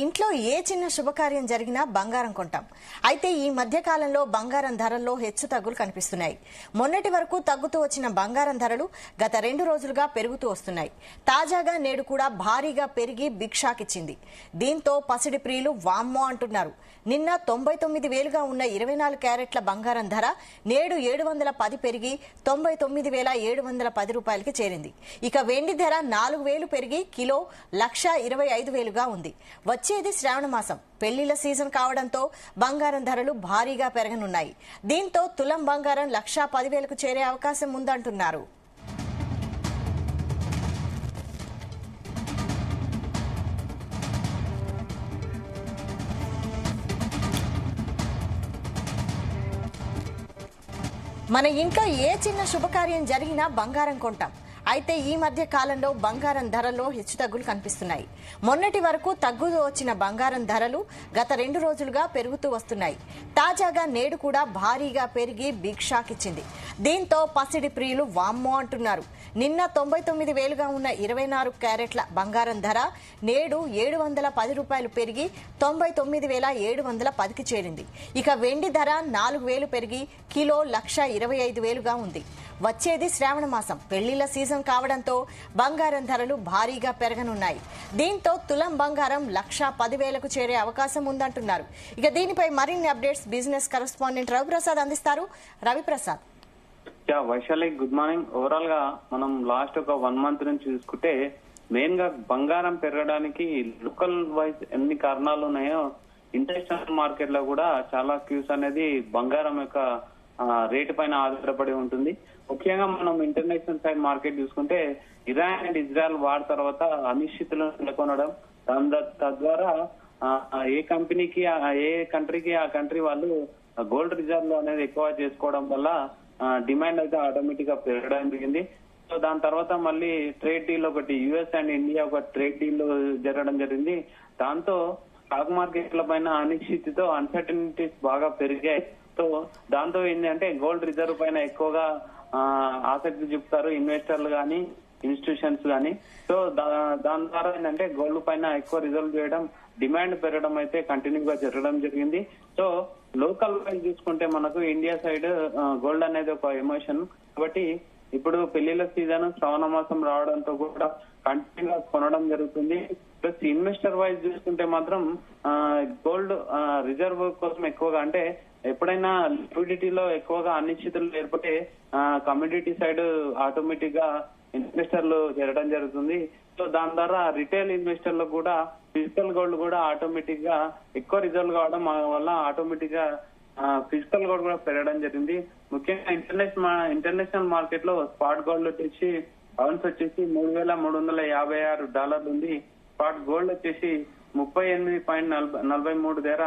ఇంట్లో ఏ చిన్న శుభకార్యం జరిగినా బంగారం కొంటాం. అయితే ఈ మధ్య కాలంలో బంగారం ధరల్లో హెచ్చుతగ్గులు కనిపిస్తున్నాయి. మొన్నటి వరకు తగ్గుతూ వచ్చిన బంగారం ధరలు గత 2 రోజులుగా పెరుగుతూ వస్తున్నాయి. తాజాగా నేడు కూడా భారీగా పెరిగి బిగ్ షాక్ ఇచ్చింది. దీంతో పసిడి ప్రియులు వామ్మో అంటున్నారు. నిన్న 99,000గా ఉన్న 24 క్యారెట్ల బంగారం ధర నేడు 710 పెరిగి 99,710 రూపాయలకి చేరింది. ఇక వెండి ధర 4,000 పెరిగి కిలో 1,25,000గా ఉంది. వచ్చేది శ్రావణ మాసం, పెళ్లిళ్ల సీజన్ కావడంతో బంగారం ధరలు భారీగా పెరగనున్నాయి. దీంతో తులం బంగారం 1,10,000కు చేరే అవకాశం ఉందంటున్నారు. మన ఇంట్లో ఏ చిన్న శుభకార్యం జరిగినా బంగారం కొంటాం. అయితే ఈ మధ్య కాలంలో బంగారం ధరల్లో హెచ్చుతగ్గులు కనిపిస్తున్నాయి. మొన్నటి వరకు తగ్గుతూ వచ్చిన బంగారం ధరలు గత 2 రోజులుగా పెరుగుతూ వస్తున్నాయి. తాజాగా నేడు కూడా భారీగా పెరిగి బిగ్ షాక్ ఇచ్చింది. దీంతో పసిడి ప్రియులు వామ్మో అంటున్నారు. నిన్న 99,000గా ఉన్న 24 క్యారెట్ల బంగారం ధర నేడు 710 రూపాయలు పెరిగి 99,710కి చేరింది. ఇక వెండి ధర 4,000 పెరిగి కిలో 1,25,000గా ఉంది. వచ్చేది శ్రావణ మాసం, పెళ్లిళ్ల సీజన్ కావడంతో బంగారం ధరలు భారీగా పెరగనున్నాయి. దీంతో తులం బంగారం 1,10,000కు చేరే అవకాశం ఉందంటున్నారు. ఇక దీనిపై మరిన్ని అప్డేట్స్ బిజినెస్ కరెస్పాండెంట్ రవిప్రసాద్ అందిస్తారు. Ravi Prasad. Vaishali, good morning. Overall గా మనం లాస్ట్ ఒక 1 మంత్ నుంచి చూసుకుంటే మెయిన్ గా బంగారం పెరగడానికి లోకల్ వైజ్ ఎన్ని కారణాలు ఉన్నాయో ఇంటర్నేషనల్ మార్కెట్ లో కూడా చాలా క్యూస్ అనేది బంగారం యొక్క రేటు పైన ఆధారపడి ఉంటుంది. ముఖ్యంగా మనం ఇంటర్నేషనల్ సైడ్ మార్కెట్ చూసుకుంటే ఇరాన్ అండ్ ఇజ్రాయెల్ వార్ తర్వాత అనిశ్చితులను నెలకొనడం, తద్వారా ఏ కంపెనీకి ఏ కంట్రీకి ఆ కంట్రీ వాళ్ళు గోల్డ్ రిజర్వ్ అనేది ఎక్కువ చేసుకోవడం వల్ల డిమాండ్ అయితే ఆటోమేటిక్ గా పెరగడం జరిగింది. సో దాని తర్వాత మళ్ళీ ట్రేడ్ డీల్ ఒకటి యుఎస్ అండ్ ఇండియా ఒక ట్రేడ్ డీల్ జరగడం జరిగింది. దాంతో స్టాక్ మార్కెట్ల పైన అనిశ్చితితో అన్సర్టనిటీస్ బాగా పెరిగాయి. సో దాంతో ఏంటంటే గోల్డ్ రిజర్వ్ పైన ఎక్కువగా ఆసక్తి చూపుతారు ఇన్వెస్టర్లు కానీ ఇన్స్టిట్యూషన్స్ కానీ. సో దాని ద్వారా ఏంటంటే గోల్డ్ పైన ఎక్కువ రిజర్వ్ చేయడం, డిమాండ్ పెరగడం అయితే కంటిన్యూగా జరగడం జరిగింది. సో లోకల్ వైజ్ చూసుకుంటే మనకు ఇండియా సైడ్ గోల్డ్ అనేది ఒక ఎమోషన్ కాబట్టి ఇప్పుడు పెళ్లిళ్ల సీజన్ శ్రావణ మాసం రావడంతో కూడా కంటిన్యూగా కొనడం జరుగుతుంది. ప్లస్ ఇన్వెస్టర్ వైజ్ చూసుకుంటే మాత్రం గోల్డ్ రిజర్వ్ కోసం ఎక్కువగా అంటే ఎప్పుడైనా లిక్విడిటీలో ఎక్కువగా అనిశ్చితులు ఏర్పడితే కమ్యూడిటీ సైడ్ ఆటోమేటిక్ గా ఇన్వెస్టర్లు జరగడం జరుగుతుంది. సో దాని ద్వారా రిటైల్ ఇన్వెస్టర్లకు కూడా ఫిజికల్ గోల్డ్ కూడా ఆటోమేటిక్ గా ఎక్కువ రిజర్వ్ కావడం వల్ల ఆటోమేటిక్ గా ఫిజికల్ గోల్డ్ కూడా పెరగడం జరిగింది. ముఖ్యంగా ఇంటర్నేషనల్ మార్కెట్ లో స్పాట్ గోల్డ్ వచ్చేసి పౌన్స్ వచ్చేసి $3,356 ఉంది. స్పాట్ గోల్డ్ వచ్చేసి 38.43 దగ్గర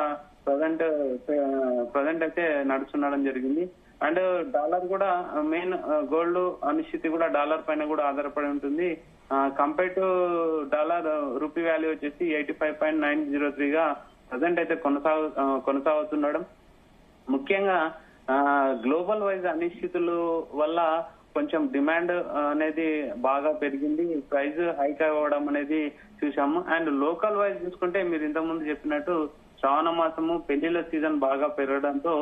ప్రజెంట్ అయితే నడుస్తుండడం జరిగింది. అండ్ డాలర్ కూడా మెయిన్ గోల్డ్ అనిశ్చితి కూడా డాలర్ పైన కూడా ఆధారపడి ఉంటుంది. Compare to dollar rupee value వచ్చేసి 85.903గా ప్రజెంట్ అయితే కొనసాగుతుండడం. ముఖ్యంగా గ్లోబల్ వైజ్ అనిశ్చితుల వల్ల కొంచెం డిమాండ్ అనేది బాగా పెరిగింది, ప్రైస్ హైక్ అవ్వడం అనేది చూసాము. అండ్ లోకల్ వైజ్ చూసుకుంటే మీరు ఇంతకుముందు చెప్పినట్టు శ్రావణ మాసము పెళ్లిళ్ల సీజన్ బాగా పెరగడంతో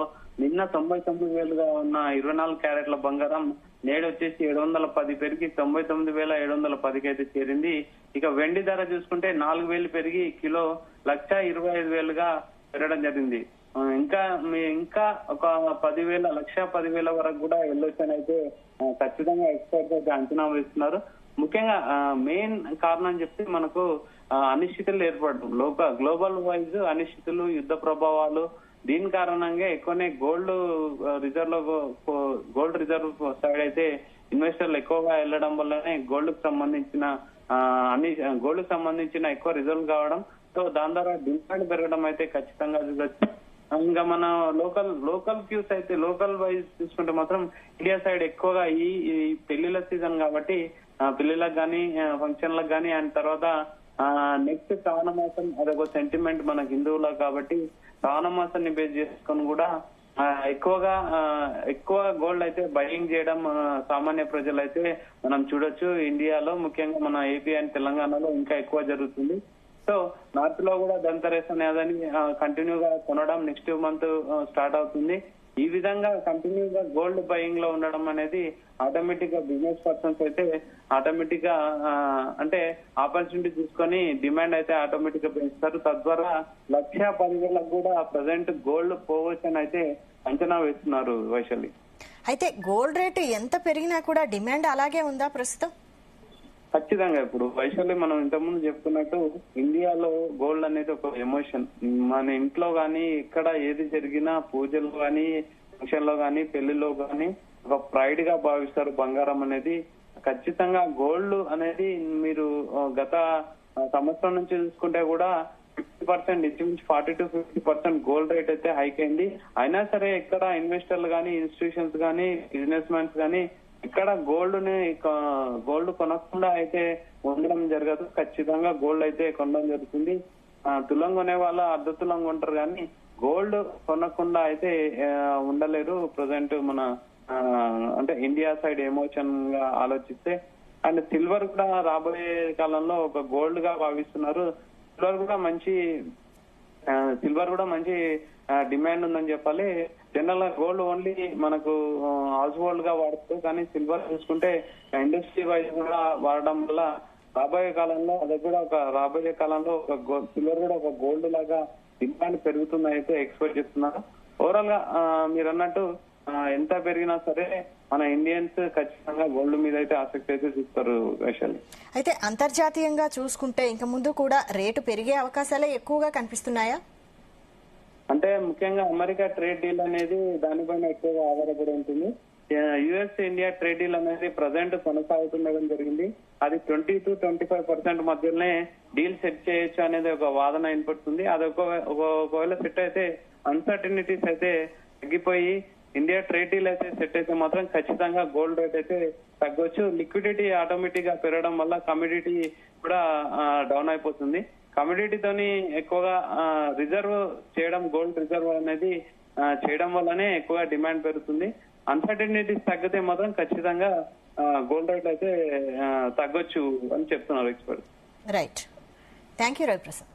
నిన్న 99,000గా ఉన్న 24 క్యారెట్ల బంగారం నేడు వచ్చేసి 710 పెరిగి 99,710కి అయితే చేరింది. ఇక వెండి ధర చూసుకుంటే 4,000 పెరిగి కిలో 1,25,000గా పెరగడం జరిగింది. ఇంకా ఒక 10,000 1,10,000 వరకు కూడా వెళ్ళొచ్చని అయితే ఖచ్చితంగా ఎక్స్పర్ట్స్ అయితే అంచనా వేస్తున్నారు. ముఖ్యంగా మెయిన్ కారణం చెప్తే మనకు అనిశ్చితులు ఏర్పడడం, గ్లోబల్ వైజ్ అనిశ్చితులు, యుద్ధ ప్రభావాలు, దీని కారణంగా ఎక్కువనే గోల్డ్ రిజర్వ్ సైడ్ అయితే ఇన్వెస్టర్లు ఎక్కువగా వెళ్ళడం వల్లనే గోల్డ్ కు సంబంధించిన ఎక్కువ రిజర్వ్ కావడం. సో దాని ద్వారా డిమాండ్ పెరగడం అయితే ఖచ్చితంగా చూడొచ్చు. ఇంకా మన లోకల్ క్యూస్ అయితే లోకల్ వైజ్ చూసుకుంటే మాత్రం ఇండియా సైడ్ ఎక్కువగా ఈ పెళ్లిళ్ల సీజన్ కాబట్టి పెళ్లిళ్ళకి కానీ ఫంక్షన్లకు కానీ అండ్ తర్వాత నెక్స్ట్ శ్రావణ మాసం అదొక సెంటిమెంట్ మన హిందువులకు కాబట్టి శ్రావణ మాసాన్ని బేస్ చేసుకొని కూడా ఎక్కువ గోల్డ్ అయితే బయింగ్ చేయడం సామాన్య ప్రజలు అయితే మనం చూడొచ్చు. ఇండియాలో ముఖ్యంగా మన ఏపీ అండ్ తెలంగాణలో ఇంకా ఎక్కువ జరుగుతుంది. సో సో నార్త్ లో కూడా ధన్తెరస్ అనేదని కంటిన్యూగా కొనడం నెక్స్ట్ మంత్ స్టార్ట్ అవుతుంది. ఈ విధంగా కంటిన్యూగా గోల్డ్ బయింగ్ లో ఉండడం అనేది ఆటోమేటిక్ గా బిజినెస్ పర్సన్స్ అయితే ఆటోమేటిక్ గా అంటే ఆపర్చునిటీ తీసుకొని డిమాండ్ అయితే ఆటోమేటిక్ గా పెంచుతారు. తద్వారా 1,10,000 కూడా ప్రజెంట్ గోల్డ్ పోవచ్చు అని అయితే అంచనా వేస్తున్నారు వైశాలి. అయితే గోల్డ్ రేటు ఎంత పెరిగినా కూడా డిమాండ్ అలాగే ఉందా ప్రస్తుతం? ఖచ్చితంగా. ఇప్పుడు వైశాలి మనం ఇంతకుముందు చెప్పుకున్నట్టు ఇండియాలో గోల్డ్ అనేది ఒక ఎమోషన్. మన ఇంట్లో గానీ ఎక్కడ ఏది జరిగినా పూజలు గానీ ఫంక్షన్ లో గానీ పెళ్లిలో గానీ ఒక ప్రైడ్ గా భావిస్తారు బంగారం అనేది. ఖచ్చితంగా గోల్డ్ అనేది మీరు గత సంవత్సరం నుంచి చూసుకుంటే కూడా 50% ఇంచుమించు 40-50% గోల్డ్ రేట్ అయితే హైక్ అయింది. అయినా సరే ఎక్కడ ఇన్వెస్టర్లు గానీ ఇన్స్టిట్యూషన్స్ గానీ బిజినెస్ మ్యాన్స్ గానీ ఇక్కడ గోల్డ్ కొనకుండా అయితే ఉండడం జరగదు. ఖచ్చితంగా గోల్డ్ అయితే కొనడం జరుగుతుంది. తులం కొనే వాళ్ళు అర్ధ తులం కొంటారు కానీ గోల్డ్ కొనకుండా అయితే ఉండలేరు ప్రజెంట్ మన అంటే ఇండియా సైడ్ ఎమోషన్ గా ఆలోచిస్తే. అండ్ సిల్వర్ కూడా రాబోయే కాలంలో ఒక గోల్డ్ గా భావిస్తున్నారు. సిల్వర్ కూడా మంచి డిమాండ్ ఉందని చెప్పాలి. జనరల్ గా గోల్డ్ ఓన్లీ మనకు హౌస్ హోల్డ్ గా వాడుతూ కానీ సిల్వర్ చూసుకుంటే ఇండస్ట్రీ వైజ్ కూడా వాడడం వల్ల రాబోయే కాలంలో ఒక సిల్వర్ కూడా ఒక గోల్డ్ లాగా డిమాండ్ పెరుగుతుందని అయితే ఎక్స్పెక్ట్ చేస్తున్నారు. ఓవరాల్ గా మీరు అన్నట్టు ఎంత పెరిగినా సరే మన ఇండియన్స్ ఖచ్చితంగా గోల్డ్ మీద అయితే ఆసక్తి అయితే చూస్తారు వైశాలి. అయితే అంతర్జాతీయంగా చూసుకుంటే ఇంకా ముందు కూడా రేటు పెరిగే అవకాశాలే ఎక్కువగా కనిపిస్తున్నాయా? అంటే ముఖ్యంగా అమెరికా ట్రేడ్ డీల్ అనేది దానిపైన ఎక్కువగా ఆధారపడి ఉంటుంది. యుఎస్ ఇండియా ట్రేడ్ డీల్ అనేది ప్రజెంట్ కొనసాగుతుండడం జరిగింది. అది 20-25% మధ్యలోనే డీల్ సెట్ చేయొచ్చు అనేది ఒక వాదన వినపడుతుంది. అది ఒకవేళ సెట్ అయితే అన్సర్టనిటీస్ అయితే తగ్గిపోయి ఇండియా ట్రేడ్ డీల్ అయితే సెట్ అయితే మాత్రం ఖచ్చితంగా గోల్డ్ రేట్ అయితే తగ్గొచ్చు. లిక్విడిటీ ఆటోమేటిక్ గా పెరగడం వల్ల కమోడిటీ కూడా డౌన్ అయిపోతుంది. కమోడిటీతోని ఎక్కువగా రిజర్వ్ చేయడం, గోల్డ్ రిజర్వ్ అనేది చేయడం వల్లనే ఎక్కువగా డిమాండ్ పెరుగుతుంది. అన్సర్టనిటీస్ తగ్గితే మాత్రం ఖచ్చితంగా గోల్డ్ రేట్ అయితే తగ్గొచ్చు అని చెప్తున్నారు expert. Right. Thank you Ravi Prasad.